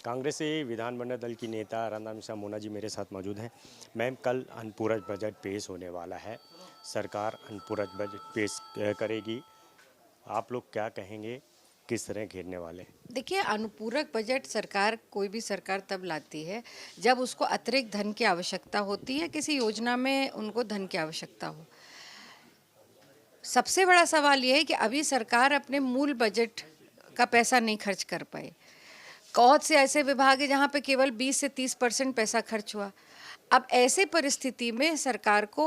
कांग्रेसी विधानमंडल दल की नेता आराधना मोना जी मेरे साथ मौजूद हैं। मैम, कल अनुपूरक बजट पेश होने वाला है। सरकार अनुपूरक बजट पेश करेगी। आप लोग क्या कहेंगे, किस तरह घेरने वाले हैं? देखिए, अनुपूरक बजट सरकार कोई भी सरकार तब लाती है जब उसको अतिरिक्त धन की आवश्यकता होती है, किसी योजना में उनको धन की आवश्यकता हो। सबसे बड़ा सवाल ये है कि अभी सरकार अपने मूल बजट का पैसा नहीं खर्च कर पाए। बहुत से ऐसे विभाग हैं जहाँ पे केवल 20 से 30% पैसा खर्च हुआ। अब ऐसे परिस्थिति में सरकार को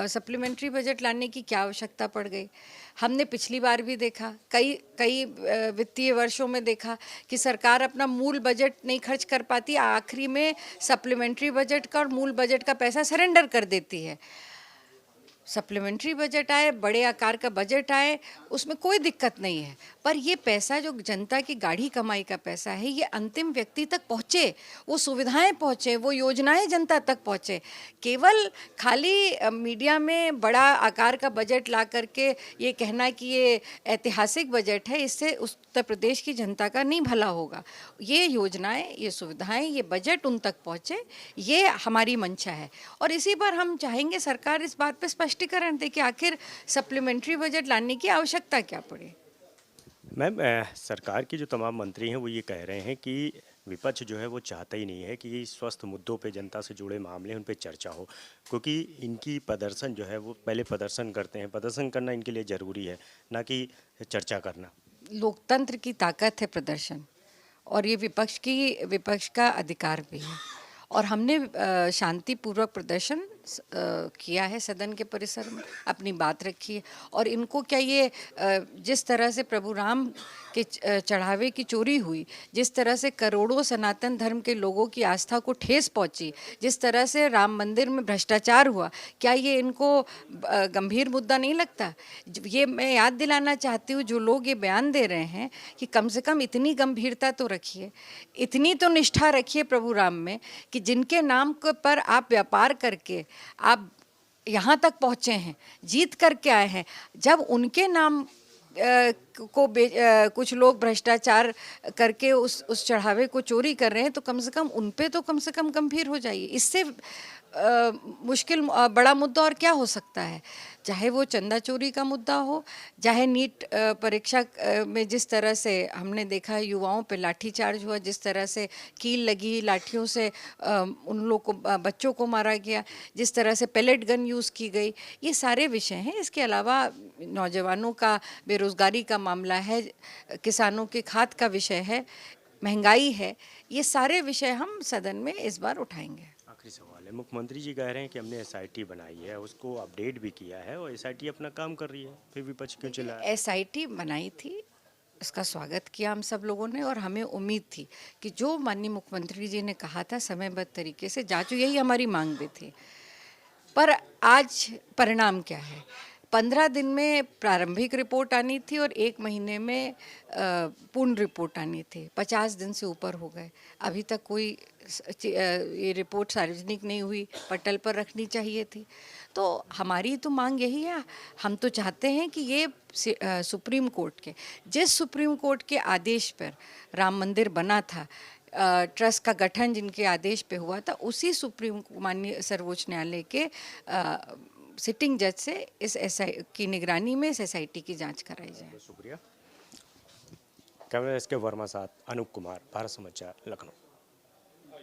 सप्लीमेंट्री बजट लाने की क्या आवश्यकता पड़ गई? हमने पिछली बार भी देखा, कई कई वित्तीय वर्षों में देखा कि सरकार अपना मूल बजट नहीं खर्च कर पाती, आखिरी में सप्लीमेंट्री बजट का और मूल बजट का पैसा सरेंडर कर देती है। सप्लीमेंट्री बजट आए, बड़े आकार का बजट आए, उसमें कोई दिक्कत नहीं है, पर ये पैसा जो जनता की गाढ़ी कमाई का पैसा है, ये अंतिम व्यक्ति तक पहुँचे, वो सुविधाएं पहुँचे, वो योजनाएं जनता तक पहुँचे। केवल खाली मीडिया में बड़ा आकार का बजट ला करके ये कहना कि ये ऐतिहासिक बजट है, इससे उत्तर प्रदेश की जनता का नहीं भला होगा। ये योजनाएं, ये सुविधाएं, ये बजट उन तक पहुँचे, ये हमारी मंशा है। और इसी पर हम चाहेंगे सरकार इस बात पर स्पष्टीकरण दे कि आखिर सप्लीमेंट्री बजट लाने की आवश्यकता क्या पड़ी। मैम, सरकार के जो तमाम मंत्री हैं वो ये कह रहे हैं कि विपक्ष जो है वो चाहता ही नहीं है कि स्वस्थ मुद्दों पे, जनता से जुड़े मामले उन पे चर्चा हो, क्योंकि इनकी प्रदर्शन जो है वो पहले प्रदर्शन करते हैं। प्रदर्शन करना इनके लिए ज़रूरी है, ना कि चर्चा करना। लोकतंत्र की ताकत है प्रदर्शन, और ये विपक्ष का अधिकार भी है। और हमने शांतिपूर्वक प्रदर्शन किया है, सदन के परिसर में अपनी बात रखी है। और इनको क्या ये जिस तरह से प्रभु राम के चढ़ावे की चोरी हुई, जिस तरह से करोड़ों सनातन धर्म के लोगों की आस्था को ठेस पहुंची, जिस तरह से राम मंदिर में भ्रष्टाचार हुआ, क्या ये इनको गंभीर मुद्दा नहीं लगता? ये मैं याद दिलाना चाहती हूँ, जो लोग ये बयान दे रहे हैं कि कम से कम इतनी गंभीरता तो रखिए, इतनी तो निष्ठा रखिए प्रभु राम में कि जिनके नाम पर आप व्यापार करके आप यहाँ तक पहुँचे हैं, जीत करके आए हैं, जब उनके नाम कुछ लोग भ्रष्टाचार करके उस चढ़ावे को चोरी कर रहे हैं, तो कम से कम उन पे तो कम से कम गंभीर हो जाइए। इससे मुश्किल बड़ा मुद्दा और क्या हो सकता है? चाहे वो चंदा चोरी का मुद्दा हो, चाहे नीट परीक्षा में जिस तरह से हमने देखा युवाओं पे लाठीचार्ज हुआ, जिस तरह से कील लगी, लाठियों से उन लोग को, बच्चों को मारा गया, जिस तरह से पेलेट गन यूज़ की गई, ये सारे विषय हैं। इसके अलावा नौजवानों का बेरोज़गारी का मामला है, किसानों के खाद का विषय है, महंगाई है, ये सारे विषय हम सदन में इस बार उठाएंगे। आखिरी सवाल है, मुख्यमंत्री जी कह रहे हैं कि हमने एसआईटी बनाई है, उसको अपडेट भी किया है और एसआईटी अपना काम कर रही है, फिर विपक्ष क्यों चिल्ला? एसआईटी बनाई थी, इसका स्वागत किया हम सब लोगों ने, और हमें उम्मीद थी कि जो माननीय मुख्यमंत्री जी ने कहा था समयबद्ध तरीके से जांचो, यही हमारी मांग भी थी। पर आज परिणाम क्या है? 15 दिन में प्रारंभिक रिपोर्ट आनी थी और 1 महीने में पूर्ण रिपोर्ट आनी थी। 50 दिन से ऊपर हो गए, अभी तक कोई ये रिपोर्ट सार्वजनिक नहीं हुई, पटल पर रखनी चाहिए थी। तो हमारी तो मांग यही है, हम तो चाहते हैं कि ये सुप्रीम कोर्ट के, जिस सुप्रीम कोर्ट के आदेश पर राम मंदिर बना था, ट्रस्ट का गठन जिनके आदेश पे हुआ था, उसी सुप्रीम माननीय सर्वोच्च न्यायालय के सिटिंग जज से इस एसआई की निगरानी में इस एसआईटी की जांच कराई जाए। शुक्रिया। कैमरा एसके वर्मा साथ अनूप कुमार, भारत समाचार, लखनऊ।